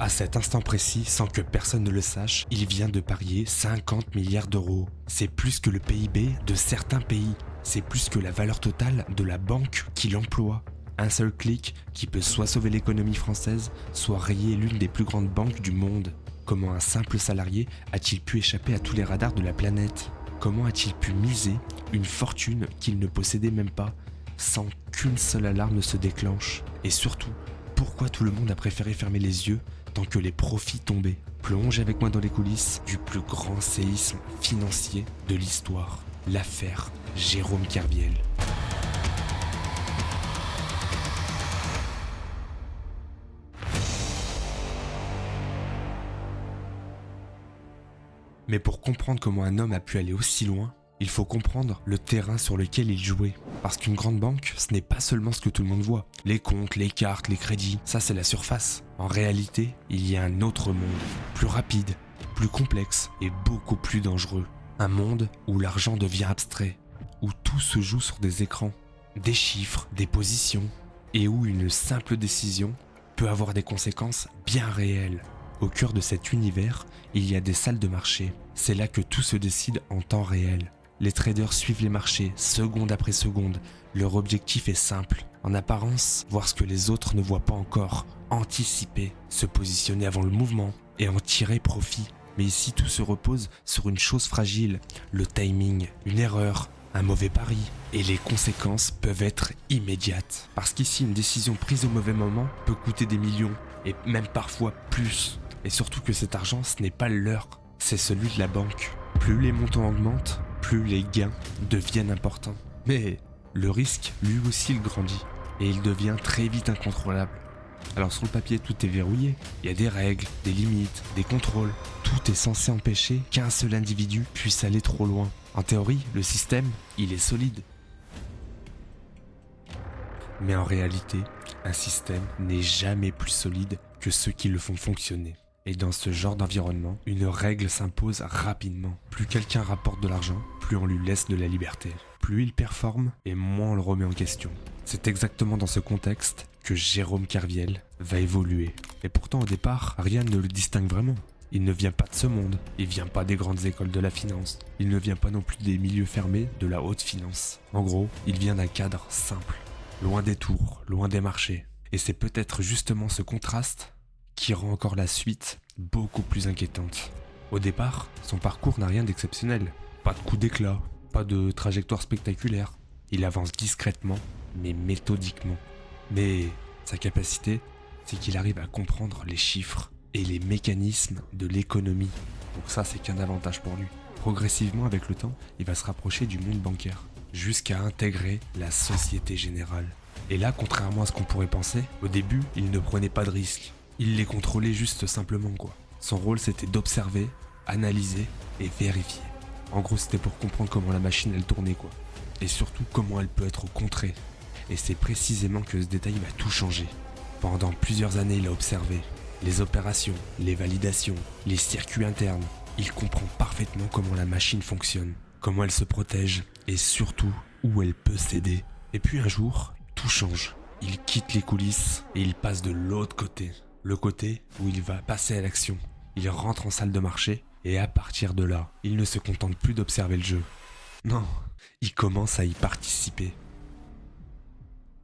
À cet instant précis, sans que personne ne le sache, il vient de parier 50 milliards d'euros. C'est plus que le PIB de certains pays. C'est plus que la valeur totale de la banque qui l'emploie. Un seul clic qui peut soit sauver l'économie française, soit rayer l'une des plus grandes banques du monde. Comment un simple salarié a-t-il pu échapper à tous les radars de la planète? Comment a-t-il pu miser une fortune qu'il ne possédait même pas, sans qu'une seule alarme ne se déclenche? Et surtout, pourquoi tout le monde a préféré fermer les yeux tant que les profits tombaient? Plonge avec moi dans les coulisses du plus grand séisme financier de l'histoire, l'affaire Jérôme Kerviel. Mais pour comprendre comment un homme a pu aller aussi loin, il faut comprendre le terrain sur lequel il jouait. Parce qu'une grande banque, ce n'est pas seulement ce que tout le monde voit. Les comptes, les cartes, les crédits, ça c'est la surface. En réalité, il y a un autre monde, plus rapide, plus complexe et beaucoup plus dangereux. Un monde où l'argent devient abstrait, où tout se joue sur des écrans, des chiffres, des positions, et où une simple décision peut avoir des conséquences bien réelles. Au cœur de cet univers, il y a des salles de marché. C'est là que tout se décide en temps réel. Les traders suivent les marchés, seconde après seconde. Leur objectif est simple. En apparence, voir ce que les autres ne voient pas encore. Anticiper, se positionner avant le mouvement et en tirer profit. Mais ici, tout se repose sur une chose fragile, le timing, une erreur, un mauvais pari. Et les conséquences peuvent être immédiates. Parce qu'ici, une décision prise au mauvais moment peut coûter des millions, et même parfois plus. Et surtout que cet argent, ce n'est pas le leur, c'est celui de la banque. Plus les montants augmentent, plus les gains deviennent importants. Mais le risque, lui aussi, il grandit. Et il devient très vite incontrôlable. Alors sur le papier, tout est verrouillé. Il y a des règles, des limites, des contrôles. Tout est censé empêcher qu'un seul individu puisse aller trop loin. En théorie, le système, il est solide. Mais en réalité, un système n'est jamais plus solide que ceux qui le font fonctionner. Et dans ce genre d'environnement, une règle s'impose rapidement. Plus quelqu'un rapporte de l'argent, plus on lui laisse de la liberté. Plus il performe, et moins on le remet en question. C'est exactement dans ce contexte que Jérôme Kerviel va évoluer. Et pourtant au départ, rien ne le distingue vraiment. Il ne vient pas de ce monde, il vient pas des grandes écoles de la finance, il ne vient pas non plus des milieux fermés de la haute finance. En gros, il vient d'un cadre simple, loin des tours, loin des marchés. Et c'est peut-être justement ce contraste qui rend encore la suite beaucoup plus inquiétante. Au départ, son parcours n'a rien d'exceptionnel. Pas de coup d'éclat, pas de trajectoire spectaculaire. Il avance discrètement, mais méthodiquement. Mais sa capacité, c'est qu'il arrive à comprendre les chiffres et les mécanismes de l'économie. Donc ça, c'est qu'un avantage pour lui. Progressivement, avec le temps, il va se rapprocher du monde bancaire, jusqu'à intégrer la Société Générale. Et là, contrairement à ce qu'on pourrait penser, au début, il ne prenait pas de risques. Il les contrôlait juste simplement, quoi. Son rôle, c'était d'observer, analyser et vérifier. En gros, c'était pour comprendre comment la machine, elle tournait, quoi. Et surtout, comment elle peut être contrée. Et c'est précisément que ce détail va tout changer. Pendant plusieurs années, il a observé les opérations, les validations, les circuits internes. Il comprend parfaitement comment la machine fonctionne, comment elle se protège et surtout où elle peut céder. Et puis un jour, tout change. Il quitte les coulisses et il passe de l'autre côté. Le côté où il va passer à l'action. Il rentre en salle de marché et à partir de là, il ne se contente plus d'observer le jeu. Non, il commence à y participer.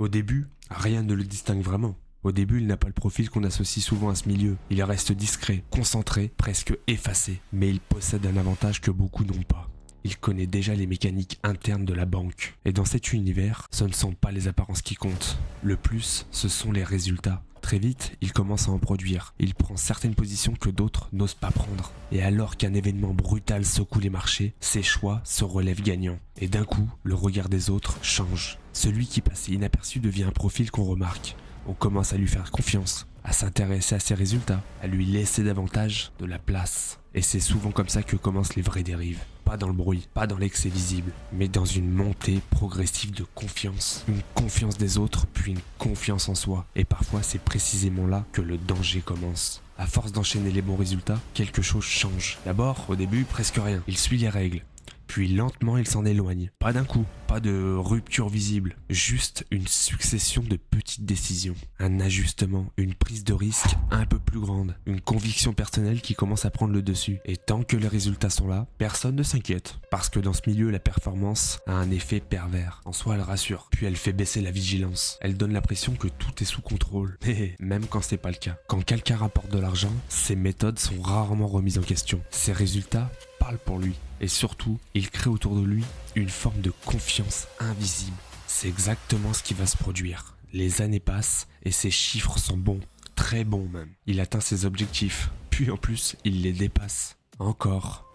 Au début, rien ne le distingue vraiment. Au début, il n'a pas le profil qu'on associe souvent à ce milieu. Il reste discret, concentré, presque effacé. Mais il possède un avantage que beaucoup n'ont pas. Il connaît déjà les mécaniques internes de la banque. Et dans cet univers, ce ne sont pas les apparences qui comptent. Le plus, ce sont les résultats. Très vite, il commence à en produire. Il prend certaines positions que d'autres n'osent pas prendre. Et alors qu'un événement brutal secoue les marchés, ses choix se relèvent gagnants. Et d'un coup, le regard des autres change. Celui qui passait inaperçu devient un profil qu'on remarque. On commence à lui faire confiance, à s'intéresser à ses résultats, à lui laisser davantage de la place. Et c'est souvent comme ça que commencent les vraies dérives. Pas dans le bruit, pas dans l'excès visible, mais dans une montée progressive de confiance. Une confiance des autres, puis une confiance en soi. Et parfois, c'est précisément là que le danger commence. À force d'enchaîner les bons résultats, quelque chose change. D'abord, au début, presque rien. Il suit les règles. Puis lentement il s'en éloigne. Pas d'un coup, pas de rupture visible, juste une succession de petites décisions. Un ajustement, une prise de risque un peu plus grande, une conviction personnelle qui commence à prendre le dessus. Et tant que les résultats sont là, personne ne s'inquiète. Parce que dans ce milieu, la performance a un effet pervers. En soi, elle rassure, puis elle fait baisser la vigilance. Elle donne l'impression que tout est sous contrôle. Et même quand c'est pas le cas. Quand quelqu'un rapporte de l'argent, ses méthodes sont rarement remises en question. Ses résultats parle pour lui. Et surtout, il crée autour de lui une forme de confiance invisible. C'est exactement ce qui va se produire. Les années passent et ses chiffres sont bons, très bons même. Il atteint ses objectifs, puis en plus, il les dépasse. Encore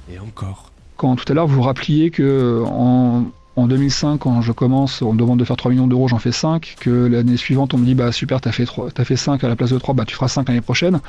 et encore. Quand tout à l'heure vous rappeliez que en 2005, quand je commence, on me demande de faire 3 millions d'euros, j'en fais 5, que l'année suivante on me dit bah super, t'as fait 5 à la place de 3, bah tu feras 5 l'année prochaine,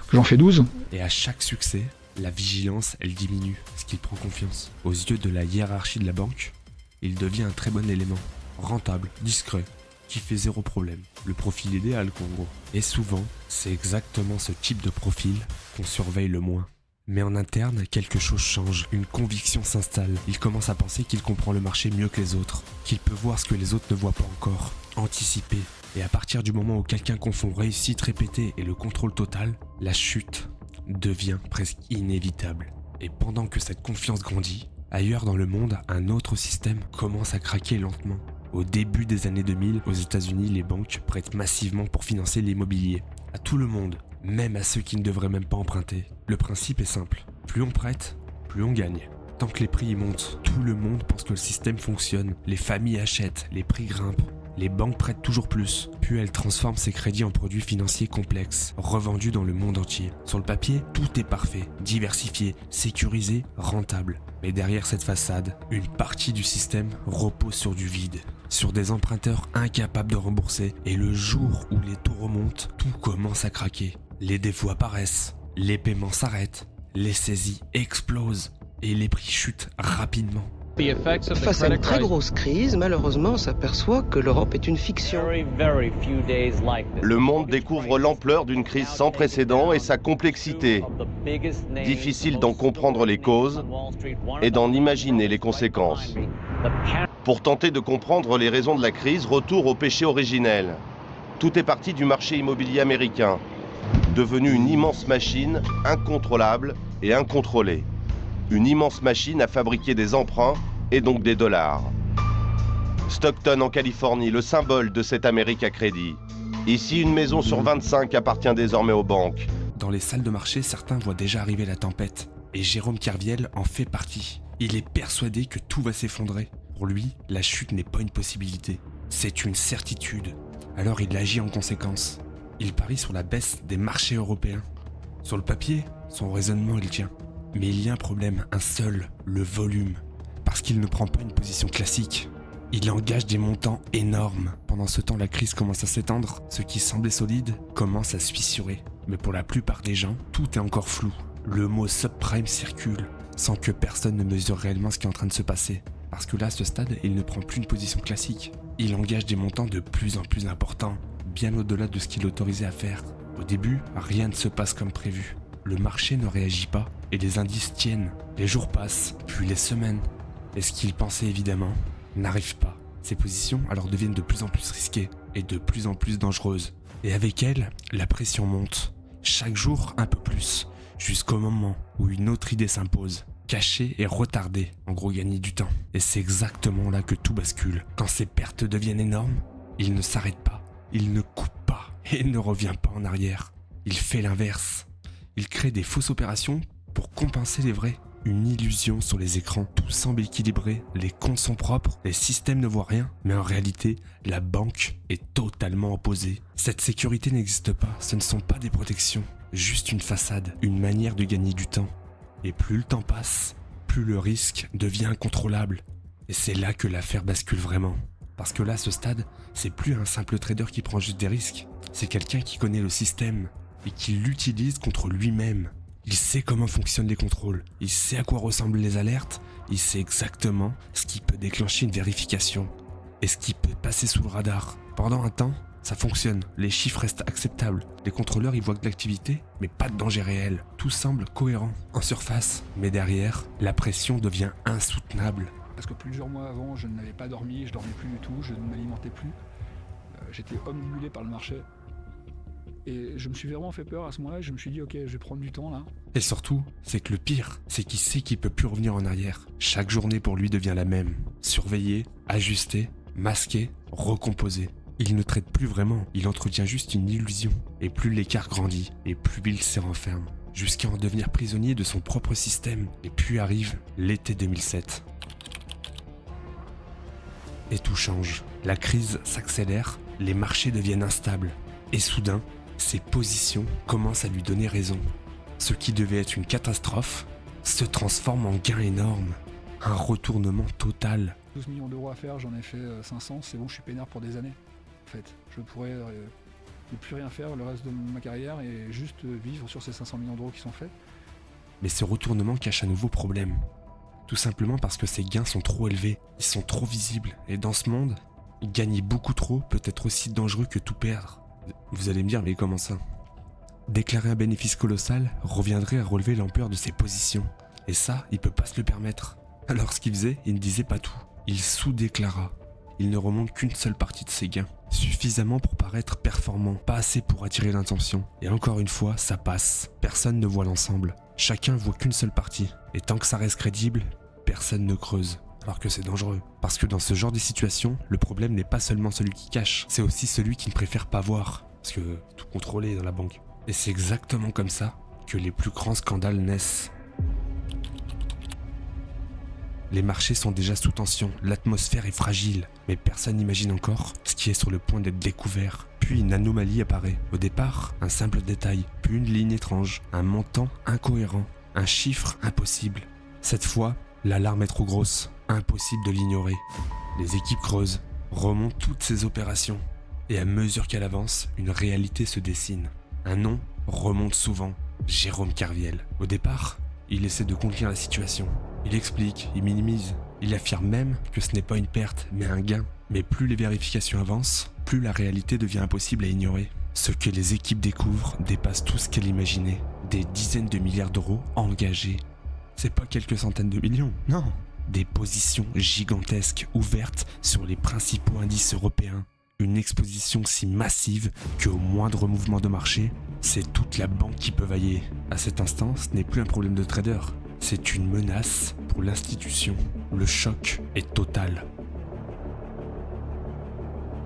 que j'en fais 12. Et à chaque succès, la vigilance, elle diminue, parce qu'il prend confiance. Aux yeux de la hiérarchie de la banque, il devient un très bon élément, rentable, discret, qui fait zéro problème. Le profil idéal, en gros. Et souvent, c'est exactement ce type de profil qu'on surveille le moins. Mais en interne, quelque chose change, une conviction s'installe. Il commence à penser qu'il comprend le marché mieux que les autres, qu'il peut voir ce que les autres ne voient pas encore, anticiper. Et à partir du moment où quelqu'un confond réussite répétée et le contrôle total, la chute devient presque inévitable. Et pendant que cette confiance grandit, ailleurs dans le monde, un autre système commence à craquer lentement. Au début des années 2000, aux États-Unis, les banques prêtent massivement pour financer l'immobilier. À tout le monde, même à ceux qui ne devraient même pas emprunter. Le principe est simple. Plus on prête, plus on gagne. Tant que les prix y montent, tout le monde pense que le système fonctionne. Les familles achètent, les prix grimpent. Les banques prêtent toujours plus, puis elles transforment ces crédits en produits financiers complexes, revendus dans le monde entier. Sur le papier, tout est parfait, diversifié, sécurisé, rentable. Mais derrière cette façade, une partie du système repose sur du vide, sur des emprunteurs incapables de rembourser, et le jour où les taux remontent, tout commence à craquer. Les défauts apparaissent, les paiements s'arrêtent, les saisies explosent, et les prix chutent rapidement. Face à une très grosse crise, malheureusement, on s'aperçoit que l'Europe est une fiction. Le monde découvre l'ampleur d'une crise sans précédent et sa complexité. Difficile d'en comprendre les causes et d'en imaginer les conséquences. Pour tenter de comprendre les raisons de la crise, retour au péché originel. Tout est parti du marché immobilier américain, devenu une immense machine incontrôlable et incontrôlée. Une immense machine à fabriquer des emprunts et donc des dollars. Stockton en Californie, le symbole de cette Amérique à crédit. Ici, une maison sur 25 appartient désormais aux banques. Dans les salles de marché, certains voient déjà arriver la tempête. Et Jérôme Kerviel en fait partie. Il est persuadé que tout va s'effondrer. Pour lui, la chute n'est pas une possibilité. C'est une certitude. Alors il agit en conséquence. Il parie sur la baisse des marchés européens. Sur le papier, son raisonnement il tient. Mais il y a un problème, un seul, le volume. Parce qu'il ne prend pas une position classique. Il engage des montants énormes. Pendant ce temps, la crise commence à s'étendre. Ce qui semblait solide commence à se fissurer. Mais pour la plupart des gens, tout est encore flou. Le mot subprime circule, sans que personne ne mesure réellement ce qui est en train de se passer. Parce que là, à ce stade, il ne prend plus une position classique. Il engage des montants de plus en plus importants, bien au-delà de ce qu'il est autorisé à faire. Au début, rien ne se passe comme prévu. Le marché ne réagit pas et les indices tiennent. Les jours passent, puis les semaines. Et ce qu'il pensait évidemment n'arrive pas. Ses positions alors deviennent de plus en plus risquées et de plus en plus dangereuses. Et avec elles, la pression monte. Chaque jour un peu plus, jusqu'au moment où une autre idée s'impose. Cacher et retarder, en gros gagner du temps. Et c'est exactement là que tout bascule. Quand ses pertes deviennent énormes, il ne s'arrête pas, il ne coupe pas et ne revient pas en arrière. Il fait l'inverse. Il crée des fausses opérations pour compenser les vraies. Une illusion sur les écrans, tout semble équilibré, les comptes sont propres, les systèmes ne voient rien, mais en réalité, la banque est totalement opposée. Cette sécurité n'existe pas, ce ne sont pas des protections, juste une façade, une manière de gagner du temps. Et plus le temps passe, plus le risque devient incontrôlable. Et c'est là que l'affaire bascule vraiment. Parce que là, à ce stade, c'est plus un simple trader qui prend juste des risques, c'est quelqu'un qui connaît le système et qui l'utilise contre lui-même. Il sait comment fonctionnent les contrôles, il sait à quoi ressemblent les alertes, il sait exactement ce qui peut déclencher une vérification et ce qui peut passer sous le radar. Pendant un temps, Ça fonctionne, les chiffres restent acceptables. Les contrôleurs y voient de l'activité, mais pas de danger réel. Tout semble cohérent, en surface. Mais derrière, la pression devient insoutenable. Parce que plusieurs mois avant, je n'avais pas dormi, je dormais plus du tout, je ne m'alimentais plus. J'étais omnibulé par le marché. Et je me suis vraiment fait peur à ce moment-là, je me suis dit ok, je vais prendre du temps là. Et surtout, c'est que le pire, c'est qu'il sait qu'il peut plus revenir en arrière. Chaque journée pour lui devient la même. Surveiller, ajuster, masquer, recomposer. Il ne traite plus vraiment, il entretient juste une illusion. Et plus l'écart grandit, et plus il se renferme. Jusqu'à en devenir prisonnier de son propre système. Et puis arrive l'été 2007. Et tout change. La crise s'accélère, les marchés deviennent instables. Et soudain, ses positions commencent à lui donner raison. Ce qui devait être une catastrophe se transforme en gain énorme. Un retournement total. 12 millions d'euros à faire, j'en ai fait 500, c'est bon, je suis peinard pour des années. En fait, je pourrais ne plus rien faire le reste de ma carrière et juste vivre sur ces 500 millions d'euros qui sont faits. Mais ce retournement cache un nouveau problème. Tout simplement parce que ces gains sont trop élevés, ils sont trop visibles. Et dans ce monde, gagner beaucoup trop peut être aussi dangereux que tout perdre. Vous allez me dire, mais comment ça ? Déclarer un bénéfice colossal reviendrait à relever l'ampleur de ses positions. Et ça, il peut pas se le permettre. Alors ce qu'il faisait, il ne disait pas tout. Il sous-déclara. Il ne remonte qu'une seule partie de ses gains. Suffisamment pour paraître performant, pas assez pour attirer l'attention. Et encore une fois, ça passe. Personne ne voit l'ensemble. Chacun voit qu'une seule partie. Et tant que ça reste crédible, personne ne creuse. Alors que c'est dangereux. Parce que dans ce genre de situation, le problème n'est pas seulement celui qui cache, c'est aussi celui qui ne préfère pas voir. Parce que tout contrôler est dans la banque. Et c'est exactement comme ça que les plus grands scandales naissent. Les marchés sont déjà sous tension, l'atmosphère est fragile, mais personne n'imagine encore ce qui est sur le point d'être découvert. Puis une anomalie apparaît. Au départ, un simple détail, puis une ligne étrange, un montant incohérent, un chiffre impossible. Cette fois, l'alarme est trop grosse, impossible de l'ignorer. Les équipes creusent, remontent toutes ces opérations, et à mesure qu'elle avance, une réalité se dessine. Un nom remonte souvent, Jérôme Kerviel. Au départ, il essaie de contenir la situation. Il explique, il minimise, il affirme même que ce n'est pas une perte, mais un gain. Mais plus les vérifications avancent, plus la réalité devient impossible à ignorer. Ce que les équipes découvrent dépasse tout ce qu'elles imaginaient. Des dizaines de milliards d'euros engagés. C'est pas quelques centaines de millions, non. Des positions gigantesques ouvertes sur les principaux indices européens. Une exposition si massive qu'au moindre mouvement de marché, c'est toute la banque qui peut vailler. À cet instant, ce n'est plus un problème de trader, c'est une menace pour l'institution. Le choc est total.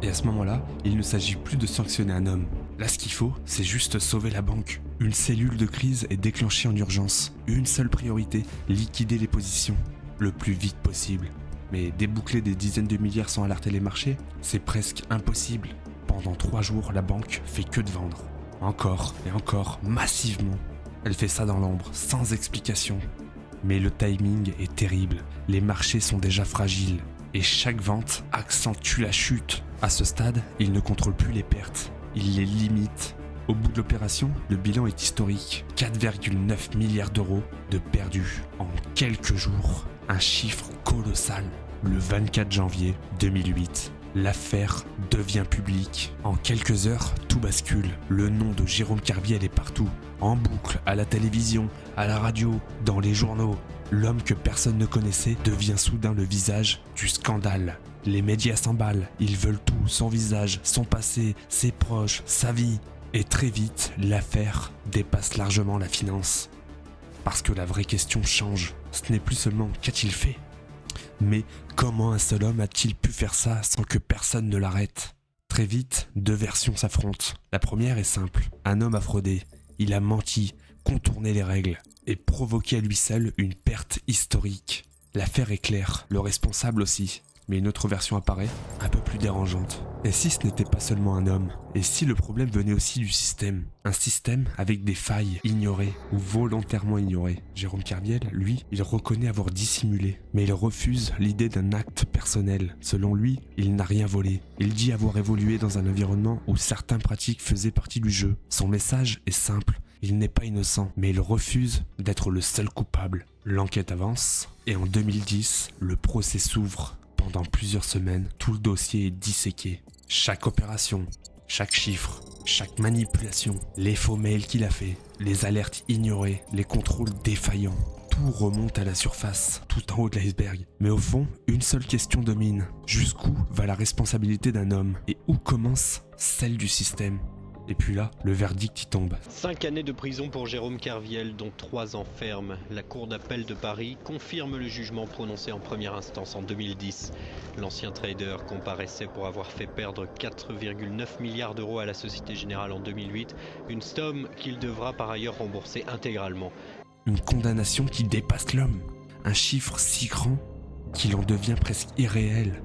Et à ce moment-là, il ne s'agit plus de sanctionner un homme. Là, ce qu'il faut, c'est juste sauver la banque. Une cellule de crise est déclenchée en urgence. Une seule priorité, liquider les positions, le plus vite possible. Mais déboucler des dizaines de milliards sans alerter les marchés, c'est presque impossible. Pendant 3 jours, la banque fait que de vendre. Encore et encore, massivement. Elle fait ça dans l'ombre, sans explication. Mais le timing est terrible. Les marchés sont déjà fragiles. Et chaque vente accentue la chute. À ce stade, il ne contrôle plus les pertes. Il les limite. Au bout de l'opération, le bilan est historique. 4,9 milliards d'euros de perdus en quelques jours. Un chiffre colossal. Le 24 janvier 2008, l'affaire devient publique. En quelques heures, tout bascule. Le nom de Jérôme Kerviel est partout. En boucle, à la télévision, à la radio, dans les journaux. L'homme que personne ne connaissait devient soudain le visage du scandale. Les médias s'emballent, ils veulent tout, son visage, son passé, ses proches, sa vie. Et très vite, l'affaire dépasse largement la finance. Parce que la vraie question change. Ce n'est plus seulement qu'a-t-il fait, mais comment un seul homme a-t-il pu faire ça sans que personne ne l'arrête ? Très vite, 2 versions s'affrontent. La première est simple. Un homme a fraudé, il a menti, contourné les règles et provoqué à lui seul une perte historique. L'affaire est claire, le responsable aussi. Mais une autre version apparaît, un peu plus dérangeante. Et si ce n'était pas seulement un homme ? Et si le problème venait aussi du système ? Un système avec des failles ignorées ou volontairement ignorées. Jérôme Kerviel, lui, il reconnaît avoir dissimulé. Mais il refuse l'idée d'un acte personnel. Selon lui, il n'a rien volé. Il dit avoir évolué dans un environnement où certaines pratiques faisaient partie du jeu. Son message est simple. Il n'est pas innocent, mais il refuse d'être le seul coupable. L'enquête avance, et en 2010, le procès s'ouvre. Pendant plusieurs semaines, tout le dossier est disséqué. Chaque opération, Chaque chiffre, chaque manipulation, les faux mails qu'il a fait, les alertes ignorées, les contrôles défaillants, tout remonte à la surface, tout en haut de l'iceberg. Mais au fond, une seule question domine. Jusqu'où va la responsabilité d'un homme? Et où commence celle du système? Et puis là, le verdict y tombe. 5 années de prison pour Jérôme Kerviel, dont 3 ans ferme. La Cour d'appel de Paris confirme le jugement prononcé en première instance en 2010. L'ancien trader comparaissait pour avoir fait perdre 4,9 milliards d'euros à la Société Générale en 2008, une somme qu'il devra par ailleurs rembourser intégralement. Une condamnation qui dépasse l'homme. Un chiffre si grand qu'il en devient presque irréel.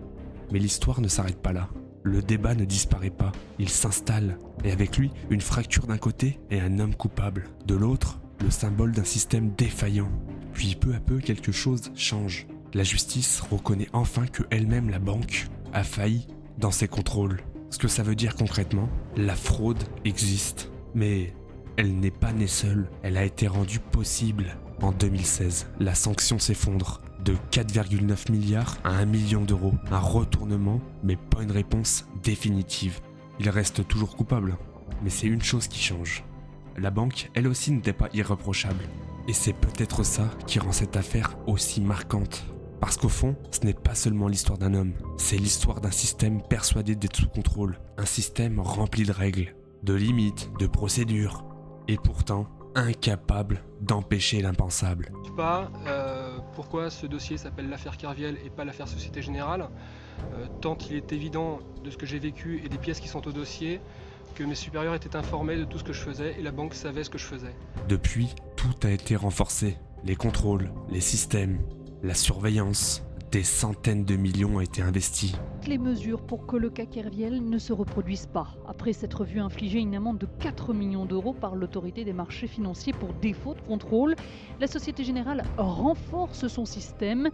Mais l'histoire ne s'arrête pas là. Le débat ne disparaît pas, il s'installe, et avec lui, une fracture d'un côté et un homme coupable. De l'autre, le symbole d'un système défaillant. Puis peu à peu, quelque chose change. La justice reconnaît enfin que elle-même, la banque, a failli dans ses contrôles. Ce que ça veut dire concrètement, la fraude existe. Mais elle n'est pas née seule, elle a été rendue possible. En 2016, la sanction s'effondre. De 4,9 milliards à 1 million d'euros. Un retournement, mais pas une réponse définitive. Il reste toujours coupable, mais c'est une chose qui change. La banque, elle aussi, n'était pas irréprochable. Et c'est peut-être ça qui rend cette affaire aussi marquante. Parce qu'au fond, ce n'est pas seulement l'histoire d'un homme, c'est l'histoire d'un système persuadé d'être sous contrôle. Un système rempli de règles, de limites, de procédures. Et pourtant, incapable d'empêcher l'impensable. Je sais pas pourquoi ce dossier s'appelle l'affaire Kerviel et pas l'affaire Société Générale, tant il est évident de ce que j'ai vécu et des pièces qui sont au dossier que mes supérieurs étaient informés de tout ce que je faisais et la banque savait ce que je faisais. Depuis, tout a été renforcé. Les contrôles, les systèmes, la surveillance. Des centaines de millions ont été investis. Les mesures pour que le cas Kerviel ne se reproduise pas. Après s'être vu infliger une amende de 4 millions d'euros par l'autorité des marchés financiers pour défaut de contrôle, la Société Générale renforce son système.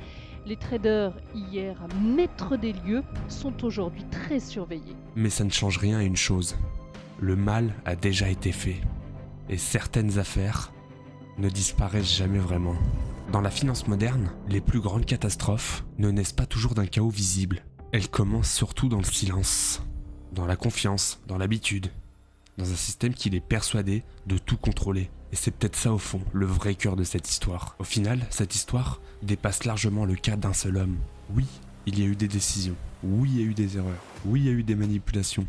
Les traders, hier maîtres des lieux, sont aujourd'hui très surveillés. Mais ça ne change rien à une chose. Le mal a déjà été fait. Et certaines affaires ne disparaissent jamais vraiment. Dans la finance moderne, les plus grandes catastrophes ne naissent pas toujours d'un chaos visible. Elles commencent surtout dans le silence, dans la confiance, dans l'habitude, dans un système qui est persuadé de tout contrôler. Et c'est peut-être ça au fond, le vrai cœur de cette histoire. Au final, cette histoire dépasse largement le cas d'un seul homme. Oui, il y a eu des décisions. Oui, il y a eu des erreurs. Oui, il y a eu des manipulations.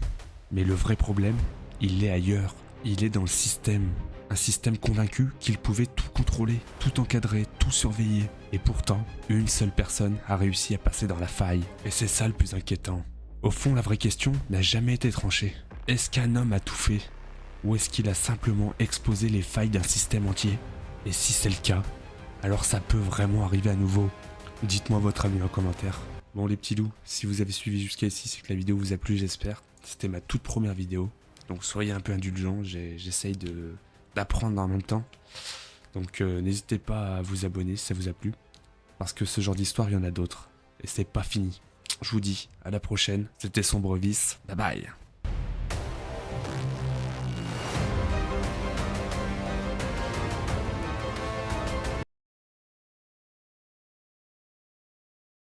Mais le vrai problème, il est ailleurs. Il est dans le système. Un système convaincu qu'il pouvait tout contrôler, tout encadrer, tout surveiller. Et pourtant, une seule personne a réussi à passer dans la faille. Et c'est ça le plus inquiétant. Au fond, la vraie question n'a jamais été tranchée. Est-ce qu'un homme a tout fait? Ou est-ce qu'il a simplement exposé les failles d'un système entier? Et si c'est le cas, alors ça peut vraiment arriver à nouveau. Dites-moi votre avis en commentaire. Bon les petits loups, si vous avez suivi jusqu'à ici, c'est que la vidéo vous a plu, j'espère. C'était ma toute première vidéo. Donc soyez un peu indulgents, j'essaye d'apprendre en même temps. Donc n'hésitez pas à vous abonner si ça vous a plu. Parce que ce genre d'histoire, il y en a d'autres. Et c'est pas fini. Je vous dis à la prochaine. C'était Sombre Vice. Bye bye.